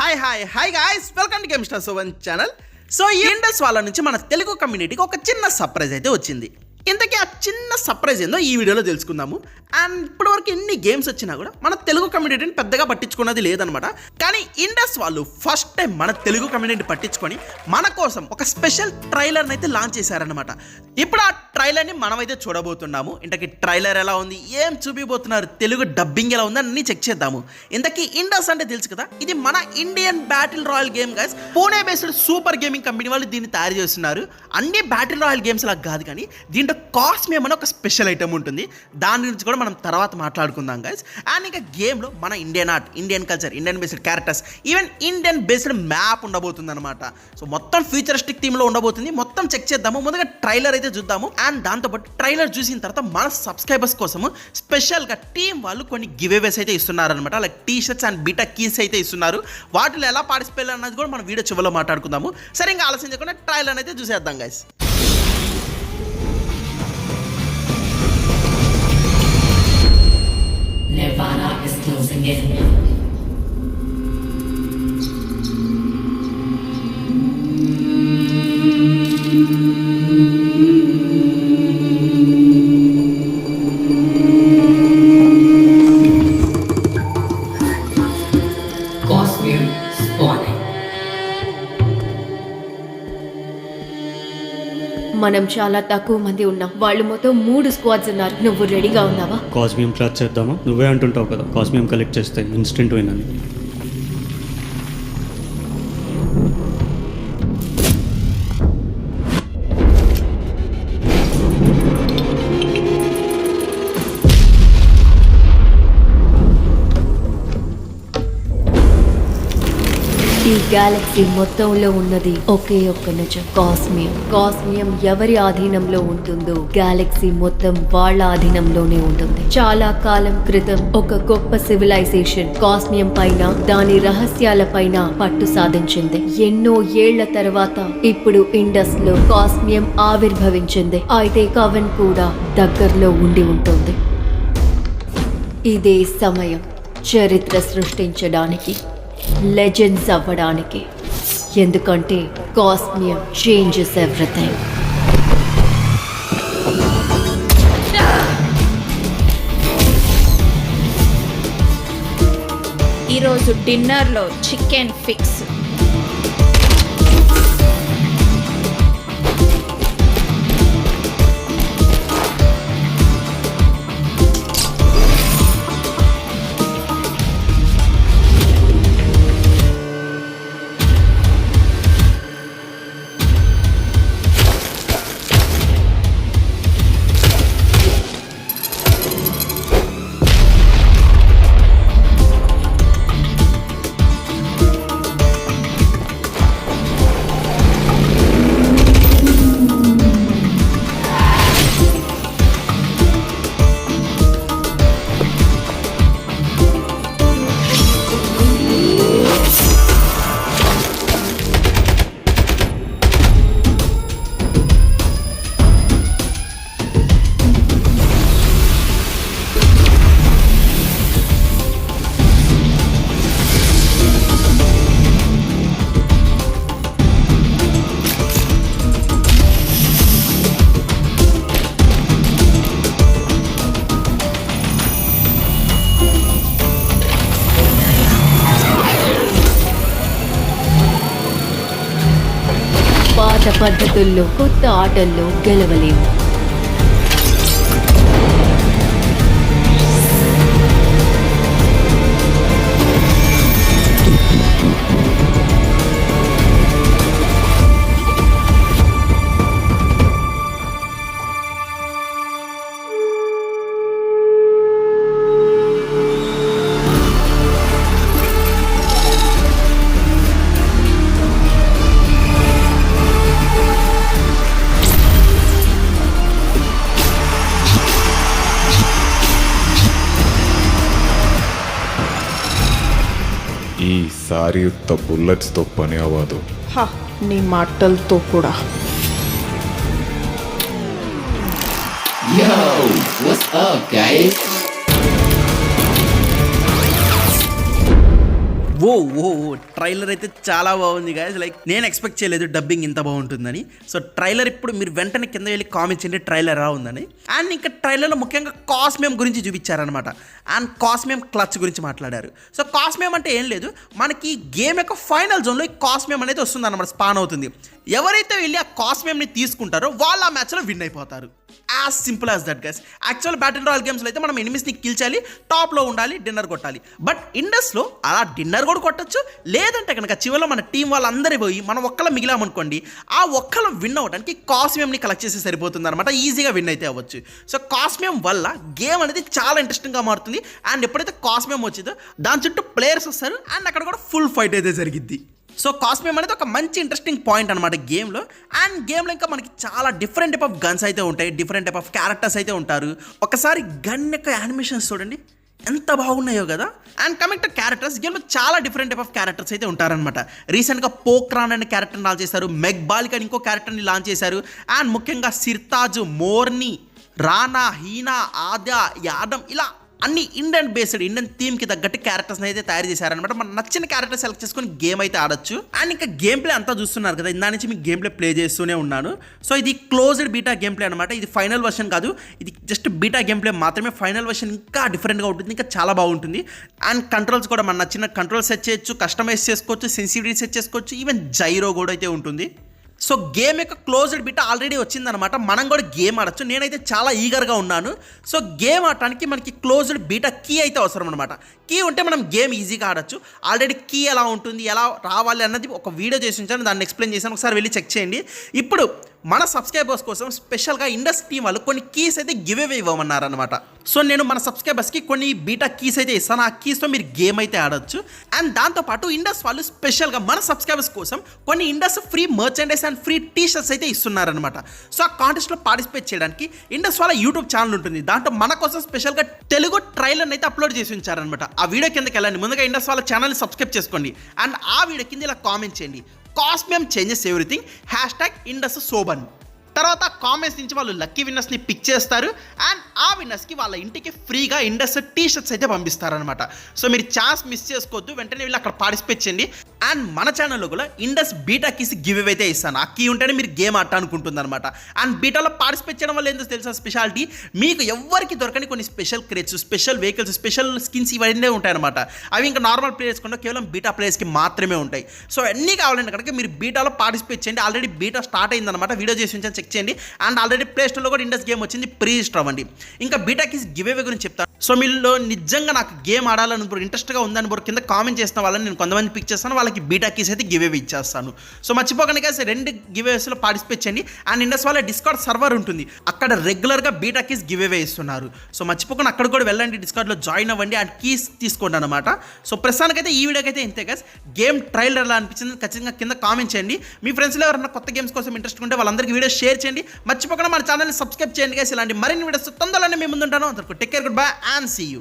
Hi guys, welcome to game star 7 channel. So ఈ Indus వాళ్ళ నుంచి మన తెలుగు కమ్యూనిటీకి ఒక చిన్న సర్ప్రైజ్ అయితే వచ్చింది. ఇంతకీ ఆ చిన్న సర్ప్రైజ్ ఏందో ఈ వీడియోలో తెలుసుకుందాము. అండ్ ఇప్పటివరకు ఎన్ని గేమ్స్ వచ్చినా కూడా మన తెలుగు కమ్యూనిటీని పెద్దగా పట్టించుకున్నది లేదనమాట. కానీ ఇండస్ వాళ్ళు ఫస్ట్ టైం మన తెలుగు కమ్యూనిటీని పట్టించుకొని మన కోసం ఒక స్పెషల్ ట్రైలర్ని అయితే లాంచ్ చేశారనమాట. ఇప్పుడు ఆ ట్రైలర్ని మనమైతే చూడబోతున్నాము. ఇంతకీ ట్రైలర్ ఎలా ఉంది, ఏం చూపిపోతున్నారు, తెలుగు డబ్బింగ్ ఎలా ఉంది అన్నీ చెక్ చేద్దాము. ఇంతకీ ఇండస్ అంటే తెలుసు కదా, ఇది మన Indian battle royal game guys. Pune based super gaming company వాళ్ళు దీన్ని తయారు చేస్తున్నారు. అన్ని బ్యాటిల్ రాయల్ గేమ్స్ లాగా కాదు, కానీ దీంట్లో కాస్మియం అనే ఒక స్పెషల్ ఐటమ్ ఉంటుంది. దాని గురించి కూడా మనం తర్వాత మాట్లాడుకుందాం గైస్. అండ్ ఇంకా గేమ్లో మన Indian art, Indian culture, Indian based characters, even Indian based map ఉండబోతుంది అనమాట. సో మొత్తం ఫ్యూచరిస్టిక్ థీమ్లో ఉండబోతుంది. మొత్తం చెక్ చేద్దాము. ముందుగా ట్రైలర్ అయితే చూద్దాము. అండ్ దాంతోపాటు ట్రైలర్ చూసిన తర్వాత మన సబ్స్క్రైబర్స్ కోసము స్పెషల్గా టీం వాళ్ళు కొన్ని గివేవేస్ అయితే ఇస్తున్నారు అనమాట. Like T shirts and beta keys అయితే ఇస్తున్నారు. వాటిలో ఎలా పార్టిసిపేట్ అన్నది కూడా మన వీడియో చివరిలో మాట్లాడుకుందాము. సరే, ఇంకా ఆలస్యం చేయకుండా ట్రైలర్ అయితే చూసేద్దాం guys. Nirvana is closing in. Cosmium spawning. మనం చాలా తక్కువ మంది ఉన్నాం. వాళ్ళు మొత్తం 3 స్క్వాడ్స్ ఉన్నారు. నువ్వు రెడీగా ఉన్నావా? కాస్మియం క్లాత్ చేద్దామా? నువ్వే అంటుంటావు కదా కాస్మియం కలెక్ట్ చేస్తే ఇన్స్టెంట్ విన్ అని. ఈ గ్యాలక్సీ మొత్తంలో ఉన్నది ఒకే ఒక్క నిజం, కాస్మియం. కాస్మియం ఎవరి ఆధీనంలో ఉంటుందో గ్యాలక్సీ మొత్తం వాళ్ళ ఆధీనంలోనే ఉంటుంది. చాలా కాలం క్రితం ఒక గొప్ప సివిలైజేషన్ కాస్మియం పైన, దాని రహస్యాల పైన పట్టు సాధించింది. ఎన్నో ఏళ్ల తర్వాత ఇప్పుడు ఇండస్ లో కాస్మియం ఆవిర్భవించింది. అయితే కవన్ కూడా దగ్గరలో ఉండి ఉంటుంది. ఇదే సమయం చరిత్ర సృష్టించడానికి, లెజెండ్స్ అవ్వడానికి. ఎందుకంటే కాస్మియం చేంజెస్ ఎవ్రీథింగ్. ఈరోజు డిన్నర్లో చికెన్ ఫిక్స్. పాత పద్ధతుల్లో కొత్త ఆటల్లో గెలవలేము. ఈసారి ఉత్త బుల్లెట్స్తో పని అవ్వదు. నీ మాటలతో కూడా. Yo, what's up, guys? ఓ ఓ ట్రైలర్ అయితే చాలా బాగుంది గాయస్. లైక్ నేను ఎక్స్పెక్ట్ చేయలేదు డబ్బింగ్ ఇంత బాగుంటుందని. సో ట్రైలర్ ఇప్పుడు మీరు వెంటనే కింద వెళ్ళి కామెంట్ చేయండి ట్రైలర్ ఎలా ఉందని. అండ్ ఇంకా ట్రైలర్లో ముఖ్యంగా కాస్మియం గురించి చూపించారనమాట. అండ్ కాస్మియం క్లచ్ గురించి మాట్లాడారు. సో కాస్మియం అంటే ఏం లేదు, మనకి గేమ్ యొక్క ఫైనల్ జోన్లో ఈ కాస్మియం అనేది వస్తుంది అనమాట, స్పాన్ అవుతుంది. ఎవరైతే వెళ్ళి ఆ కాస్మియంని తీసుకుంటారో వాళ్ళు ఆ మ్యాచ్లో విన్ అయిపోతారు. As simple as that guys. Actual battle royal గేమ్స్లో అయితే మనం ఎనిమిస్ని కిల్ చేయాలి, టాప్లో ఉండాలి, డిన్నర్ కొట్టాలి. బట్ ఇండస్లో అలా డిన్నర్ కూడా కొట్టచ్చు, లేదంటే కనుక చివరిలో మన టీం వాళ్ళందరూ పోయి మనం ఒక్కళ్ళ మిగిలామనుకోండి, ఆ ఒక్కళ్ళం విన్ అవ్వడానికి కాస్మియంని కలెక్ట్ చేస్తే సరిపోతుంది అనమాట. ఈజీగా విన్ అయితే అవ్వచ్చు. సో కాస్మియం వల్ల గేమ్ అనేది చాలా ఇంట్రెస్టింగ్గా మారుతుంది. అండ్ ఎప్పుడైతే కాస్మియం వచ్చిందో దాని చుట్టూ ప్లేయర్స్ వస్తారు అండ్ అక్కడ కూడా ఫుల్ ఫైట్ అయితే జరిగిద్ది. సో కాస్మియం అనేది ఒక మంచి ఇంట్రెస్టింగ్ పాయింట్ అనమాట గేమ్లో. అండ్ గేమ్లో ఇంకా మనకి చాలా డిఫరెంట్ టైప్ ఆఫ్ గన్స్ అయితే ఉంటాయి, డిఫరెంట్ టైప్ ఆఫ్ క్యారెక్టర్స్ అయితే ఉంటారు. ఒకసారి గన్ యొక్క యానిమేషన్స్ చూడండి ఎంత బాగున్నాయో కదా. అండ్ కమింగ్ టు క్యారెక్టర్స్, గేమ్లో చాలా డిఫరెంట్ టైప్ ఆఫ్ క్యారెక్టర్స్ అయితే ఉంటారనమాట. రీసెంట్గా పోక్రాన్ అనే క్యారెక్టర్ని లాంచ్ చేశారు, మెగ్బాలిక్ అని ఇంకో క్యారెక్టర్ని లాంచ్ చేశారు. అండ్ ముఖ్యంగా సిర్తాజ్, మోర్ని, రానా, హీనా, ఆద్య, యాదమ్ ఇలా అన్ని ఇండియన్ బేస్డ్ ఇండియన్ థీమ్కి తగ్గట్టు క్యారెక్టర్స్ని అయితే తయారు చేశారనమాట. మన నచ్చిన క్యారెక్టర్ సెలెక్ట్ చేసుకొని గేమ్ అయితే ఆడొచ్చు. అండ్ ఇంకా గేమ్ ప్లే అంతా చూస్తున్నారు కదా, ఇందా నుంచి మీకు గేమ్ ప్లే చేస్తూనే ఉన్నాను. సో ఇది క్లోజ్డ్ బీటా గేమ్ ప్లే అనమాట. ఇది ఫైనల్ వర్షన్ కాదు, ఇది జస్ట్ బీటా గేమ్ ప్లే మాత్రమే. ఫైనల్ వర్షన్ ఇంకా డిఫరెంట్గా ఉంటుంది, ఇంకా చాలా బాగుంటుంది. అండ్ కంట్రోల్స్ కూడా మన నచ్చిన కంట్రోల్ సెట్ చేయొచ్చు, కస్టమైజ్ చేసుకోవచ్చు, సెన్సిటివిటీ సెట్ చేసుకోవచ్చు, ఈవెన్ జైరో కూడా అయితే ఉంటుంది. సో గేమ్ యొక్క క్లోజ్డ్ బిట్ ఆల్రెడీ వచ్చిందనమాట, మనం కూడా గేమ్ ఆడచ్చు. నేనైతే చాలా ఈగర్గా ఉన్నాను. సో గేమ్ ఆడటానికి మనకి క్లోజ్డ్ బీటా కీ అయితే అవసరం అనమాట. కీ ఉంటే మనం గేమ్ ఈజీగా ఆడచ్చు. ఆల్రెడీ కీ ఎలా ఉంటుంది, ఎలా రావాలి అన్నది ఒక వీడియో చేసి ఉంచాను, దాన్ని ఎక్స్ప్లెయిన్ చేశాను, ఒకసారి వెళ్ళి చెక్ చేయండి. ఇప్పుడు మన సబ్స్క్రైబర్స్ కోసం స్పెషల్గా ఇండస్ట్రీ వాళ్ళు కొన్ని కీస్ అయితే గివ్ అవే ఇవ్వమన్నారనమాట. సో నేను మన సబ్స్క్రైబర్స్కి కొన్ని బీటా కీస్ అయితే ఇస్తాను. ఆ కీస్తో మీరు గేమ్ అయితే ఆడొచ్చు. అండ్ దాంతోపాటు ఇండస్ వాళ్ళు స్పెషల్గా మన సబ్స్క్రైబర్స్ కోసం కొన్ని Indus free merchandise and free T shirts అయితే ఇస్తున్నారనమాట. సో ఆ కాంటెస్ట్లో పార్టిసిపేట్ చేయడానికి ఇండస్ వాళ్ళ యూట్యూబ్ ఛానల్ ఉంటుంది, దాంట్లో మన కోసం స్పెషల్గా తెలుగు ట్రైలర్ని అయితే అప్లోడ్ చేసి ఉంచారనమాట. ఆ వీడియో కిందకి వెళ్ళండి, ముందుగా ఇండస్ వాళ్ళ ఛానల్ని సబ్స్క్రైబ్ చేసుకోండి. అండ్ ఆ వీడియో కింద ఇలా కామెంట్ చేయండి, కాస్మియం చేంజెస్ ఎవ్రీథింగ్ #ఇండస్ శోభన్. తర్వాత కామెంట్స్ నుంచి వాళ్ళు లక్కీ విన్నర్స్ని పిక్ చేస్తారు. అండ్ ఆ విన్నర్స్కి వాళ్ళ ఇంటికి ఫ్రీగా ఇండస్ టీ షర్ట్స్ అయితే పంపిస్తారనమాట. సో మీరు ఛాన్స్ మిస్ చేసుకోవద్దు, వెంటనే వెళ్ళి అక్కడ పార్టిసిపేట్ చేయండి. అండ్ మన ఛానల్లో కూడా Indus beta keys give away అయితే ఇస్తాను. ఆ కీ ఉంటేనే మీరు గేమ్ ఆట అనుకుంటుంది అనమాట. అండ్ బీటాలో పార్టిసిపేట్ చేయడం వల్ల ఏందో తెలుసా స్పెషాలిటీ, మీకు ఎవరికి దొరకని కొన్ని special crates, special vehicles, special skins ఇవన్నీ ఉంటాయన్నమాట. అవి ఇంకా నార్మల్ ప్లేయర్స్ కన్నా కేవలం బీటా ప్లేయర్స్కి మాత్రమే ఉంటాయి. సో అన్నీ కావాలంటే కనుక మీరు బీటాలో పార్టిసిపేట్ చేయండి. ఆల్రెడీ బీటా స్టార్ట్ అయిందనమాట, వీడియో చేసి ఉంచాను, చెక్ చేయండి. అండ్ ఆల్రెడీ ప్లే స్టోర్లో కూడా ఇండస్ గేమ్ వచ్చింది, ప్రీ రిజిస్టర్ అవ్వండి. ఇంకా బీటా కీస్ గివ్ అవే గురించి చెప్తాను. సో మీలో నిజంగా నాకు గేమ్ ఆడాలని ఇంట్రెస్ట్గా ఉందని కింద కామెంట్ చేసిన వాళ్ళని నేను కొంతమంది పిక్ చేస్తాను, వాళ్ళకి బీటా కీస్ అయితే గివ్ అవే ఇచ్చేస్తాను. సో మర్చిపోకండి guys, 2 గివ్ అవేస్లో పార్టిసిపేట్ చేయండి. అండ్ ఇండస్ వాళ్ళ డిస్కార్డ్ సర్వర్ ఉంటుంది, అక్కడ రెగ్యులర్గా బీటా కీస్ గివ్ అవే ఇస్తున్నారు. సో మర్చిపోకుండా అక్కడ కూడా వెళ్ళండి, డిస్కార్డ్లో జాయిన్ అవ్వండి అండ్ కీస్ తీసుకోండి అనమాట. సో ప్రస్తుతానికైతే ఈ వీడియోకి అయితే ఇంతే guys. గేమ్ ట్రైలర్ ఎలా అనిపించింది ఖచ్చితంగా కింద కామెంట్ చేయండి. మీ ఫ్రెండ్స్లో ఎవరైనా కొత్త గేమ్స్ కోసం ఇంట్రెస్ట్ ఉంటే వాళ్ళందరికీ వీడియో షేర్ చేయండి. మర్చిపోకుండా మన ఛానల్ని సబ్స్క్రైబ్ చేయండి guys. ఇలాంటి మరిన్ని వీడియోస్ తొందరలోనే మీ ముందు ఉంటాను. Take care, goodbye and see you.